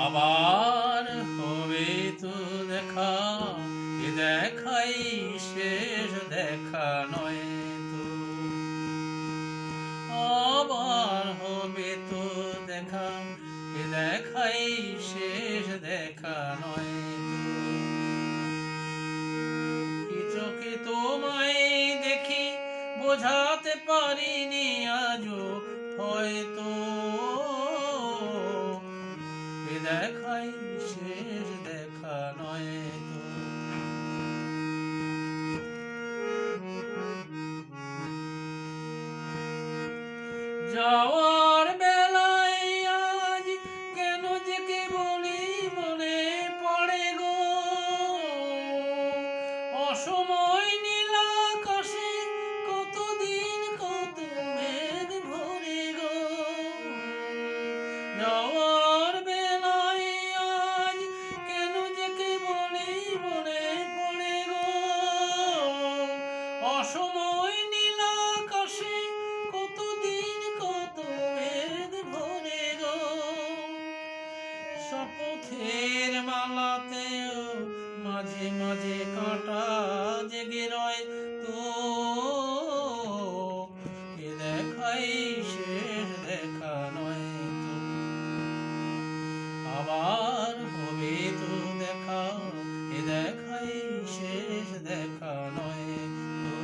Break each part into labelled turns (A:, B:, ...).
A: আবার হবে তো দেখা, এ দেখাই শেষ দেখা নয় তো। আবার হবে তো দেখা, এ দেখাই শেষ দেখা নয় তো। কি চোখে তোমায় দেখি বোঝাতে পারিনি আজও হয়তো, এ দেখাই শেষ দেখা নয় তো। যাওয়ার বেলায় আজ কেন যে কেবলই মনে পড়ে গো, অসময় নীল আকাশে কতদিন কত মেঘ ভরে গো। যাওয়ার বেলায় আজ কেন যে কেবলই মনে পড়ে গো, অসময় নীল আকাশে কতদিন কত মেঘ ভরে গো। শপথের মালাতেও মাঝে মাঝে কাঁটা জেগে রয় তো, এ দেখাই শেষ দেখা নয় তো। আবার হবে তো দেখা, এ দেখাই শেষ দেখা নয় তো।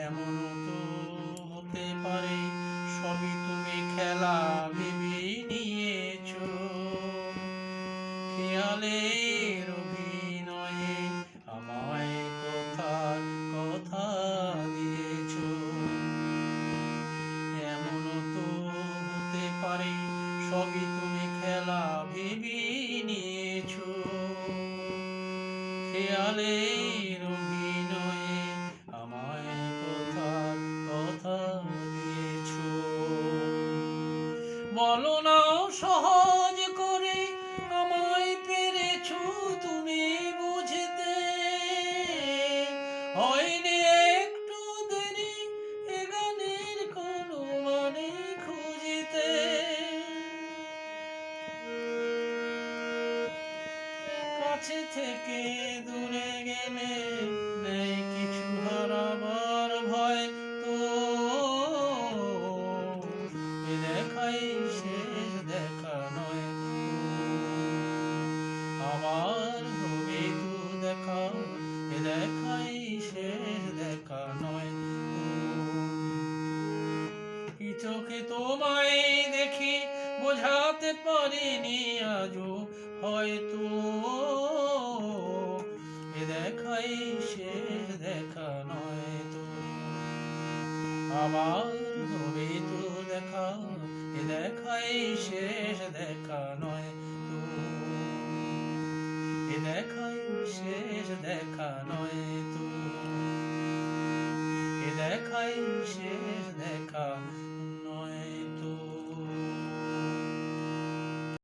A: এমন তো হতে পারে সবই তুমি খেলা ভেবে নিয়েছো, খেয়ালের অভিনয়ে আমায় কথার কথা দিয়েছো। এমন তো হতে পারে সবই তুমি খেলা ভেবে নিয়েছো, খেয়ালের অভিনয়ে আমায় কথার কথা দিয়েছো। বলো না সহজ করে আমায় পেরেছো তুমি বুঝতে, হয়নি একটু দেরি এ গানের কোনো মানে খুঁজিতে। কাছে থেকে দূরে গেলে নেই কিছু হারাবার ভয় তো, এ দেখাই শেষ দেখা নয় তো। আবার হবে তো দেখা, এ দেখাই শেষ দেখা নয় তো। কি চোখে তোমায় দেখি বোঝাতে পারিনি আজও হয়তো, এ দেখাই শেষ দেখা নয় তো। আবার হবে তো দেখা, এ দেখাই শেষ দেখা নয় তো। এ দেখাই শেষ দেখা নয় তো। এ দেখাই শেষ দেখা